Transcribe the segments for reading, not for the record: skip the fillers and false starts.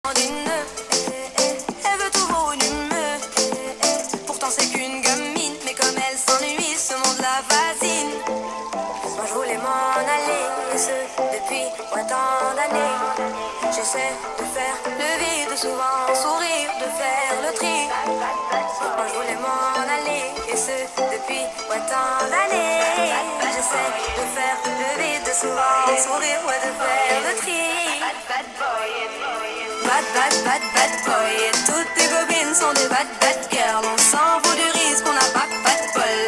Elle veut toujours une pourtant c'est qu'une gamine, mais comme elle s'ennuie, ce monde la fascine. Moi je voulais m'en aller, et ce depuis autant d'années. J'essaie de faire le vide, souvent sourire, de faire le tri. Moi je voulais m'en aller, et ce depuis autant d'années. J'essaie de faire le vide, souvent sourire, ouais, de faire le tri. Bad boy, et toutes tes copines sont des bad girls. On s'en fout du risque, on n'a pas de bol.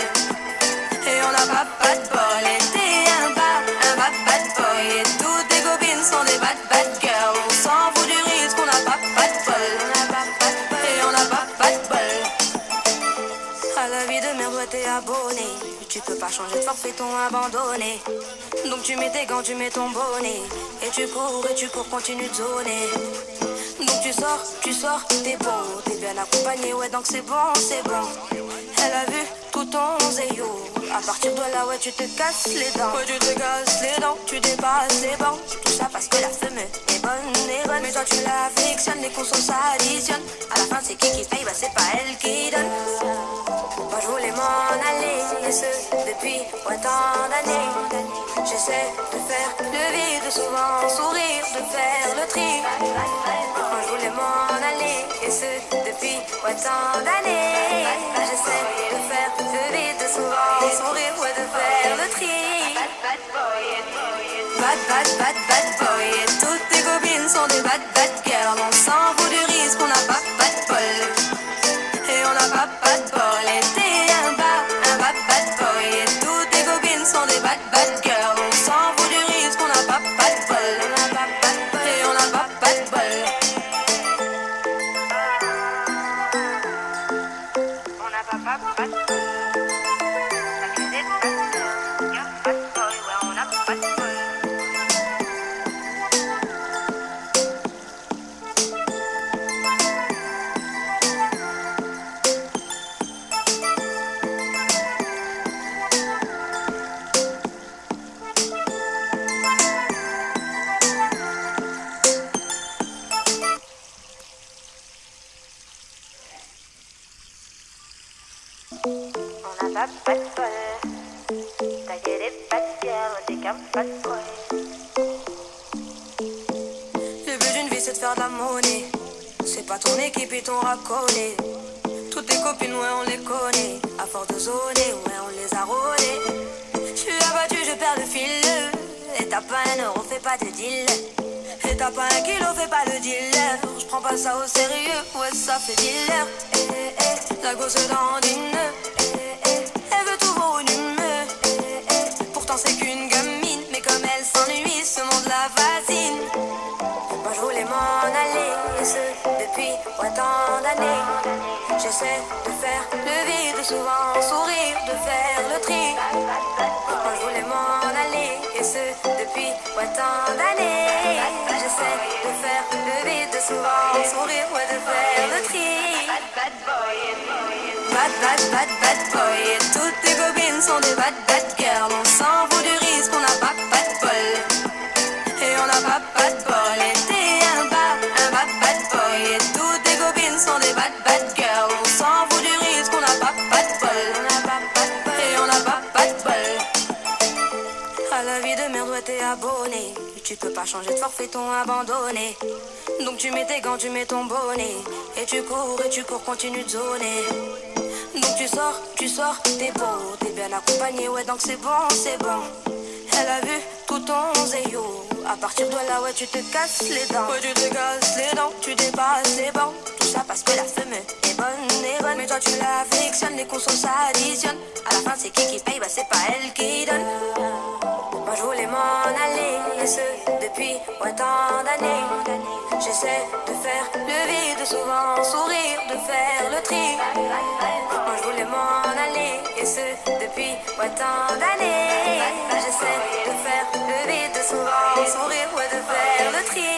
Et on n'a pas de bol. Et t'es un bad boy, et toutes tes copines sont des bad girls. On s'en fout du risque, on n'a pas de bol. Et on n'a pas de bol. À la vie de merde, ouais, t'es abonné. Tu peux pas changer de forfait, ton abandonné. Donc tu mets tes gants, tu mets ton bonnet. Et tu cours, continue de zoner. Donc tu sors, t'es beau, t'es bien accompagné, ouais, donc c'est bon. Elle a vu tout ton zéyo. À partir de là, ouais, tu te casses les dents. Ouais, tu te casses les dents, tu dépasses les bancs. Tout ça parce que la femme est bonne. Mais toi tu l'affectionnes, les consos s'additionnent. À la fin, c'est qui paye, bah c'est pas elle qui donne. Moi je voulais m'en aller, et ce depuis autant d'années. J'essaie de faire le vide, souvent sourire, de faire le tri. Moi je voulais m'en aller, et ce depuis autant d'années. J'essaie de faire le vide, souvent sourire, ouais, de faire le tri. Bad boy, et toutes tes copines sont des bad girls. On s'en fout du risque, on n'a pas de bol. Et on n'a pas de bol. Et t'es un bad boy, et toutes tes copines sont des bad girls. On s'en fout du risque, on n'a pas de bol. Et on n'a pas de bol. On n'a pas de bol. Ça fait des bad girls, y'a pas de bol, ouais, on n'a pas de bol. On n'a pas de bol. Taguer des bad girls, des qu'un pas de bol. Le but d'une vie c'est de faire de la monnaie. C'est pas ton équipe et ton racolé. Toutes tes copines, ouais, on les connaît. À force de zoner, ouais, on les a rôlées. Je suis abattu, je perds le fil. Et t'as pas un euro, fais pas de deal. Et t'as pas un kilo, fais pas le dealer. Je prends pas ça au sérieux, ouais, ça fait dealer. La gosse dandine. Elle veut toujours une pourtant c'est qu'une gamine, mais comme elle s'ennuie, ce monde la fascine. Moi je voulais m'en aller, et ce depuis autant d'années. J'essaie de faire le vide, souvent sourire, de faire le tri. Moi je voulais m'en aller, et ce depuis autant d'années. J'essaie de faire le vide, souvent sourire, ouais, de faire le tri. Bad boy, et toutes tes copines sont des bad girls. On s'en fout du risque, on n'a pas de bol. Et on n'a pas de bol. Et t'es un bad boy, et toutes tes copines sont des bad girls. On s'en fout du risque, on n'a pas de bol. Et on n'a pas de bol. À la vie de merde, ouais, t'es abonné. Tu peux pas changer de forfait, ton abandonné. Donc tu mets tes gants, tu mets ton bonnet. Et tu cours, continue de zoner. Donc tu sors, t'es beau, t'es bien accompagné, ouais, donc c'est bon. Elle a vu tout ton zéyo. À partir de là, ouais, tu te casses les dents. Ouais, tu te casses les dents, tu dépasses les bancs. Tout ça parce que la femme est bonne. Mais toi tu l'affectionnes, les consos s'additionnent. À la fin, c'est qui paye, bah c'est pas elle qui donne. Moi je voulais m'en aller, et ce depuis autant d'années. J'essaie de faire le vide, souvent sourire, de faire le tri. Moi je voulais m'en aller, et ce depuis autant d'années. J'essaie de faire le vide, souvent sourire, ouais, de faire le tri.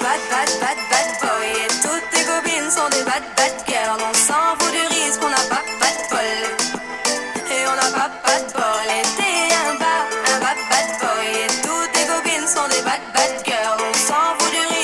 Bad boy, et toutes tes copines sont des bad girls. On s'en fout du risque, on n'a pas de bol. Et on n'a pas de bol. Et t'es un bad boy, et toutes tes copines sont des bad girls. On s'en fout du risque.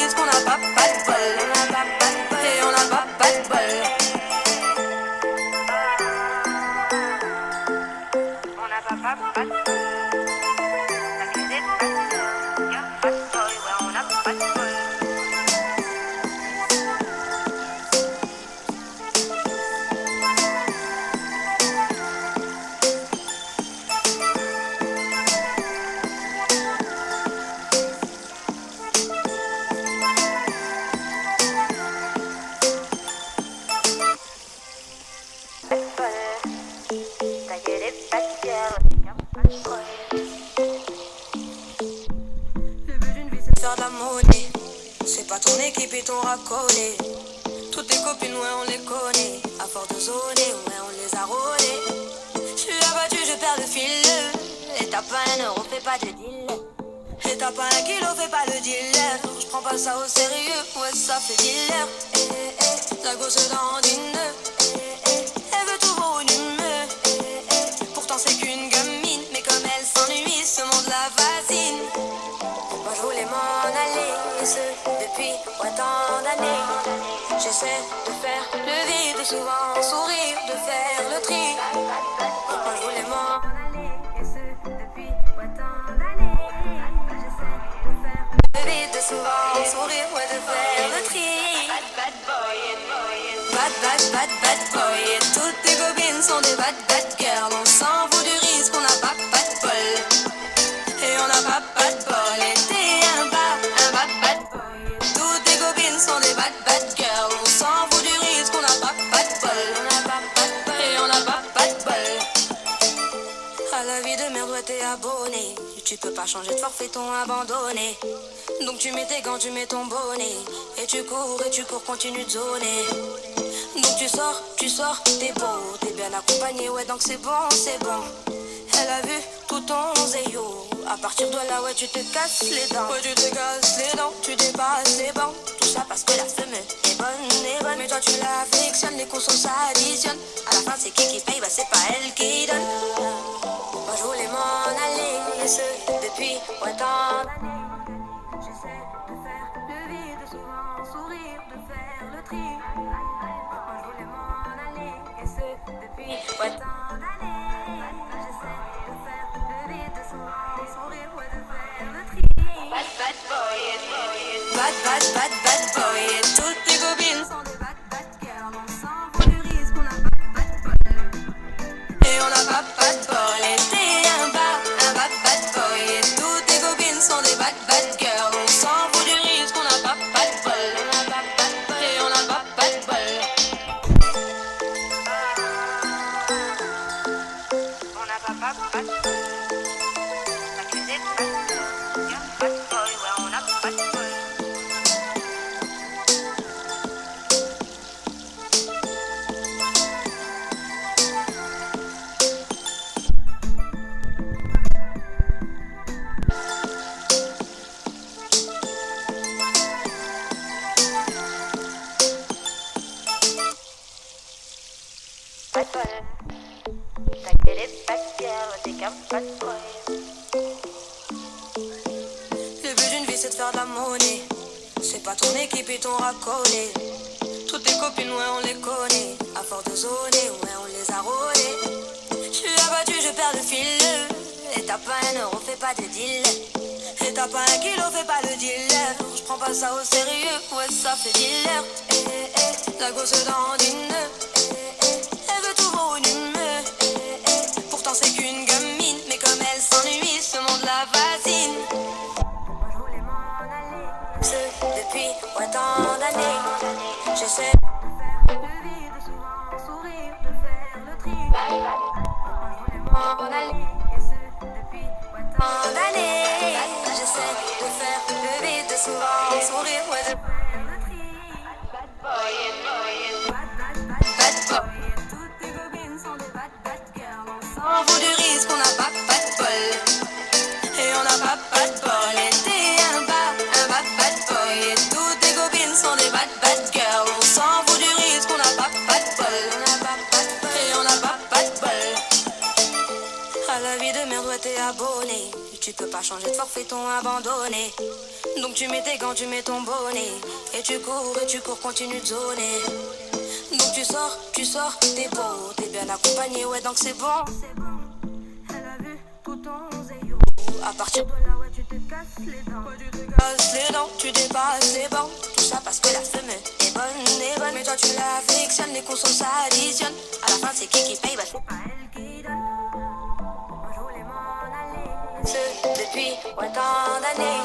abonné. C'est pas ton équipe et ton racolé. Toutes tes copines, ouais, on les connaît. À force de zoner, ouais, on les a rôlées. J'suis abattu, je perds le fil. Et t'as pas un euro, fais pas de deal. Et t'as pas un kilo, fais pas le dealer. J'prends pas ça au sérieux, ouais, ça fait dealer. La gosse dandine. Elle veut toujours une humeur. Pourtant c'est qu'une gamine. Mais comme elle s'ennuie, ce monde la fascine. Moi je voulais m'en aller, et ce depuis autant d'années. J'essaie de faire le vide, souvent sourire, de faire le tri. Moi je voulais m'en aller, et ce depuis autant d'années. J'essaie de faire le vide, souvent sourire, ouais, de faire le tri. Bad boy, bad boy. Et toutes tes copines sont des bad girls. On s'en fout du risque, on n'a pas de bol. Et on n'a pas de bol. Et t'es un bad boy. Toutes tes copines sont des bad girls. On s'en fout du risque, on n'a pas de bol. Et on n'a pas de bol. À la vie de merde, ouais, t'es abonné. Tu peux pas changer de forfait, t'ont abandonné. Donc tu mets tes gants, tu mets ton bonnet. Et tu cours, continue de zoner. Donc tu sors, t'es beau, t'es bien accompagné, ouais, donc c'est bon. Elle a vu tout ton zéyo. À partir de là, ouais, tu te casses les dents. Ouais, tu te casses les dents, tu dépasses les bancs. Tout ça parce que la femme est bonne. Mais toi, tu l'affectionnes, les consos s'additionnent. À la fin, c'est qui paye, bah c'est pas elle qui donne. Moi, je voulais m'en aller, et ce, depuis autant d'années. J'essaie de faire le vide, souvent sourire, de faire le tri. Moi, je voulais m'en aller, et ce, depuis autant d'années. J'essaie de faire le vide, souvent sourire, ouais, de faire le tri. Bad boy. Et toutes tes copines sont des bad girls. On s'en fout du risque, on n'a pas de bol. Et on n'a pas de bol. Et t'es un bad boy. Et toutes tes copines sont des bad girls. On s'en fout du risque, on n'a pas de bol. Et on n'a pas de bol. On n'a pas de bol. Accusé de bad boy, ouais, on n'a pas de bol. Le but d'une vie c'est de faire de la monnaie. C'est pas ton équipe et ton racolé. Toutes tes copines, ouais, on les connaît. À force de zoner, ouais, on les a rôlées. J'suis abattu, je perds le fil. Et t'as pas un euro, fais pas de deal. Et t'as pas un kilo, fais pas le dealer. J'prends pas ça au sérieux, ouais, ça fait dealer. La gosse dandine. Elle veut toujours une humeur. Pourtant c'est qu'une gamine. Mais comme elle s'ennuie, ce monde la fascine. Moi je voulais m'en aller. Ce depuis autant d'années. J'essaie de faire le vide, souvent sourire, de faire le tri. Moi je voulais m'en aller. Et ce depuis autant d'années. J'essaie de faire le vide, souvent sourire, ouais, de faire le tri. Bad boy. Toutes tes copines sont des bad girls. On s'en fout du risque, on n'a pas de bol. Et on n'a pas de bol. Et t'es un bad boy. Et toutes tes copines sont des bad girls. On s'en fout du risque, on n'a pas de bol. Et on n'a pas de bol. À la vie de merde, ouais, t'es abonné. Tu peux pas changer de forfait, t'ont abandonné. Donc tu mets tes gants, tu mets ton bonnet. Et tu cours, continue de zoner. Donc tu sors, t'es beau, t'es bien accompagné, ouais, donc c'est bon. Elle a vu tout ton zéyo. À partir de là, ouais, tu te casses les dents. Ouais, tu te casses les dents, tu dépasses les bancs. Tout ça parce que la femme est bonne. Mais toi tu l'affectionnes, les consos s'additionnent. À la fin, c'est qui paye, bah c'est pas elle qui donne. Moi je voulais m'en aller. Ce depuis autant d'années.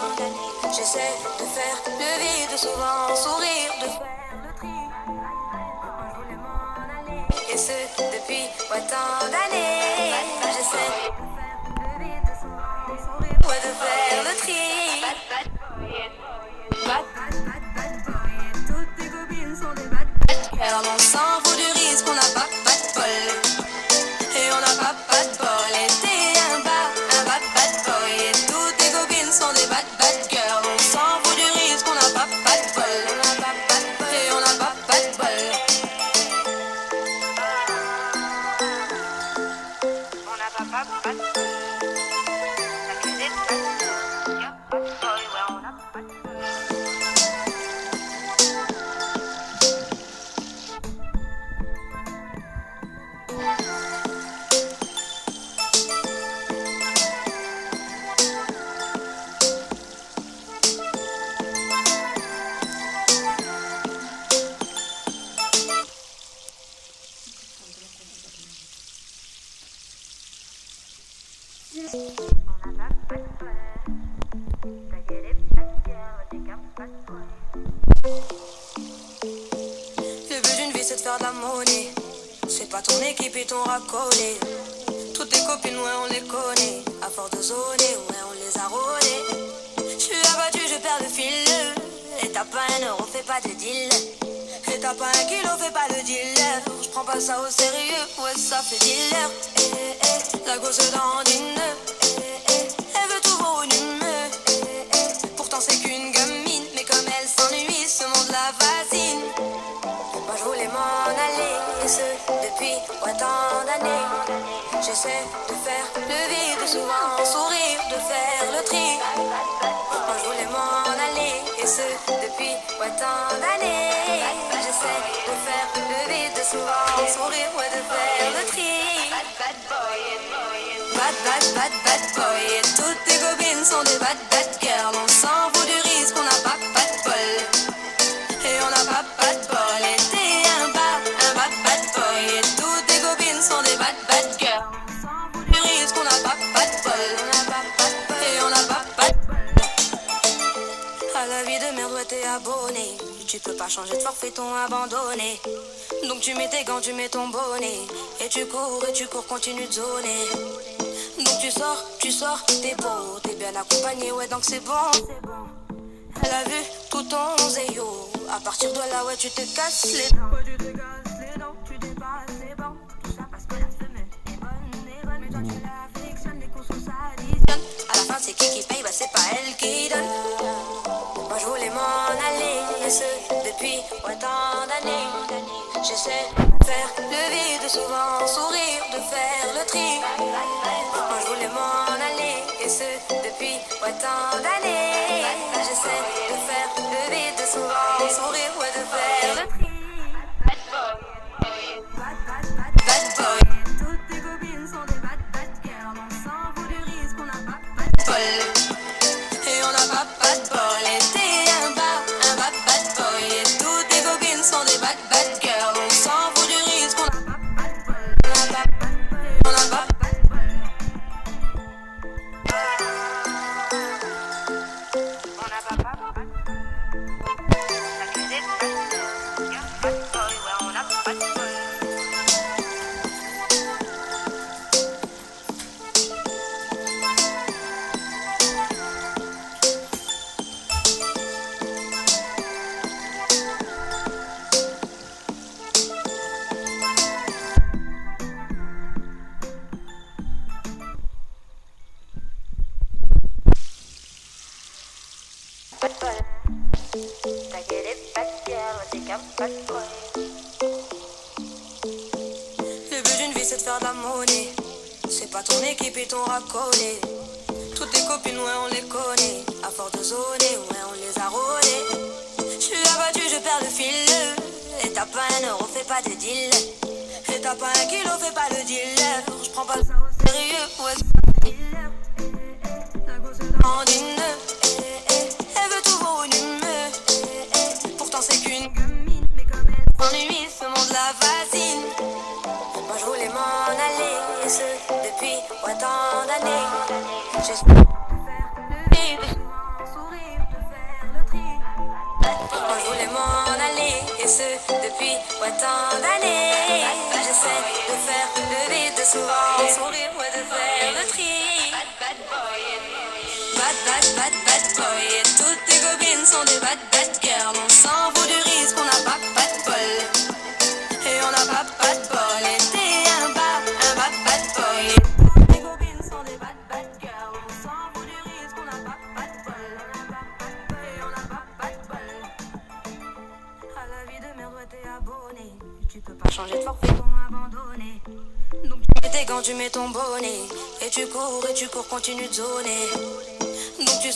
J'essaie de faire le vide, souvent sourire, de faire le tri. Moi je voulais m'en aller. Et ce depuis autant d'années. J'essaie de faire le vide, souvent sourire, ouais, de faire le tri. Le but d'une vie c'est de faire de la monnaie. C'est pas ton équipe et ton racolé. Toutes tes copines, ouais, on les connaît. À force de zoner, ouais, on les a rôlées. J'suis abattu, je perds le fil. Et t'as pas un euro, fais pas de deal. Et t'as pas un kilo, fais pas de dealer. J'prends pas ça au sérieux, ouais, ça fait dealer. La gosse dandine. Elle veut tout volume. Pourtant c'est qu'une gamine. Mais comme elle s'ennuie, ce monde la fascine. Moi je voulais m'en aller, et ce depuis autant d'années. J'essaie de faire le vide, souvent sourire, de faire le tri. Moi je voulais m'en aller, et ce depuis autant d'années. J'essaie de faire le vide, souvent sourire, ouais, de faire le tri. Bad boy, et toutes tes copines sont des bad girls. On s'en fout du risque, on n'a pas de bol. Et on n'a pas de bol, et t'es un bad boy. Et toutes tes copines sont des bad girls. On s'en fout du risque, on n'a pas de bol. Et on n'a pas de bol. À la vie de merde, ouais, t'es abonné. Tu peux pas changer de forfait, t'ont abandonné. Donc tu mets tes gants, tu mets ton bonnet. Et tu cours, continue de zoner. Donc tu sors, t'es beau, t'es bien accompagné, ouais, donc c'est bon. Elle a vu tout ton zéyo. À partir de là, ouais, tu te casses les dents. Ouais, tu te casses les dents, tu dépasses les bancs. Tout ça parce que la fumée est bonne. Mais toi tu l'affectionnes, les courses s'additionnent. À la fin, c'est qui paye, bah c'est pas elle qui donne. Moi je voulais m'en aller, et ce depuis autant d'années. J'essaie de faire le vide, souvent sourire, de faire le tri. Moi je voulais m'en aller, et ce depuis autant d'années. J'essaie de faire le vide, souvent sourire, ouais, de faire le tri. Bad boy, toutes tes copines sont des bad girls. On s'en fout du risque, on n'a pas de bol. Et on n'a pas de bol, et t'es un bad boy. Et toutes tes copines sont des bad girls. On s'en fout du risque, on n'a pas de bol. On n'a pas de bol. On n'a pas de bol. La clé des bad boy, ouais, on n'a pas de bol. Le but d'une vie c'est de faire de la monnaie. C'est pas ton équipe et ton racolé. Toutes tes copines, ouais, on les connaît. À force de zoner, ouais, on les a rôlées. J'suis abattu, je perds le fil. Et t'as pas un euro, fais pas de deal. Et t'as pas un kilo, fais pas de dealer. J'prends pas ça au sérieux, ouais, c'est dealer. La gosse dandine. Elle veut tout volume. Pourtant c'est qu'une gamine. Mais comme elle s'ennuie, ce monde la fascine. Moi je voulais m'en aller, et ce depuis autant d'années. J'espère de faire le vide, souvent sourire, de faire le tri. Moi je voulais m'en aller, et ce depuis autant d'années. J'essaie de faire le vide, souvent sourire, ouais, de faire le tri. Bad boy, et toutes tes copines sont des bad girls. On s'en fout du risque, on n'a pas de bol. Et on n'a pas de bol, et t'es un bad boy. Et toutes tes copines sont des bad girls. On s'en fout du risque, on n'a pas de bol. Et on n'a pas de bol. À la vie de merde, ouais, t'es abonné. Tu peux pas changer de forfait, t'ont abandonné. Donc tu mets tes gants, tu mets ton bonnet. Et tu cours, continue de zoner. Donc tu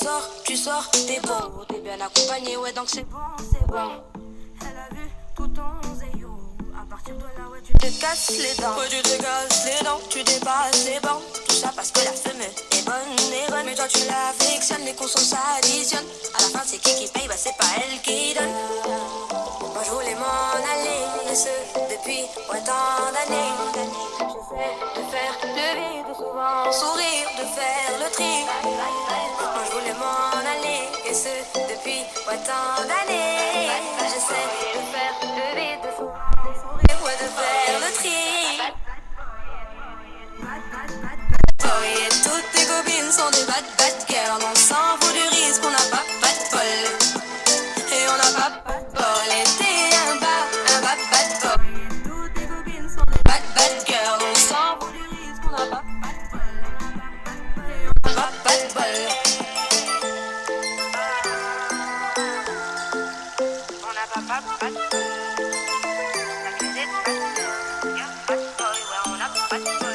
sors, t'es beau, t'es bien accompagné, ouais, donc c'est bon. Elle a vu tout ton zéyo. À partir de là, ouais, tu te casses les dents. Ouais, tu te casses les dents, tu dépasses les bancs. Tout ça parce que la fumée est bonne. Mais toi tu l'affectionnes, les consos s'additionnent. À la fin, c'est qui paye, bah c'est pas elle qui donne. Moi je voulais m'en aller, et ce depuis autant d'années. J'essaie de faire le vide, souvent sourire, de faire le tri. Moi je voulais m'en aller, et ce depuis tant d'années. J'essaie de faire le vide, de sourire, ouais, de faire le tri. Et toutes tes copines sont des bad girls. On s'en fout du risque, on n'a pas de bol. Et on n'a pas de bol. Et t'es un bad boy. Toutes tes copines sont des bad girls. On s'en fout du risque, on n'a pas de bol. Et on n'a pas de bol. On n'a pas de bol. La clé des bad girls. Y'a pas de bol, ouais, on n'a pas de bol.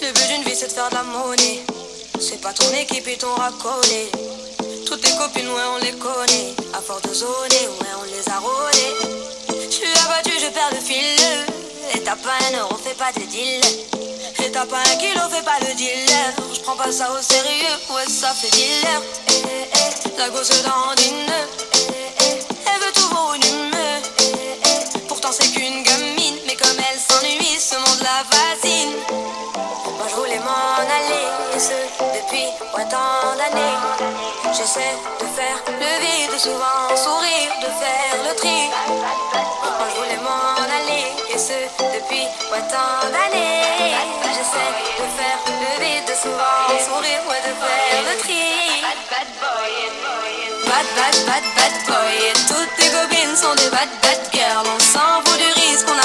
Le but d'une vie c'est de faire de la monnaie. C'est pas ton équipe et ton racolé. Toutes tes copines ouais on les connaît. À force de zoner ouais on les a rôlées. J'suis abattu je perds le fil. Et t'as pas un euro fais pas de deal. Et t'as pas un kilo fais pas de dealer. J'prends pas ça au sérieux ouais ça fait dealer. La gosse dandine. Elle veut tout volume. Pourtant c'est qu'une gamine. Mais comme elle s'ennuie ce monde la fascine. Moi je voulais m'en aller, et ce depuis tant d'années. J'essaie de faire le vide, souvent sourire, de faire le tri. Moi je voulais m'en aller, et ce depuis tant d'années. J'essaie de faire le vide, souvent sourire, ouais, de faire le tri. Bad boy, et toutes tes copines sont des bad girls. On s'en fout du risque, on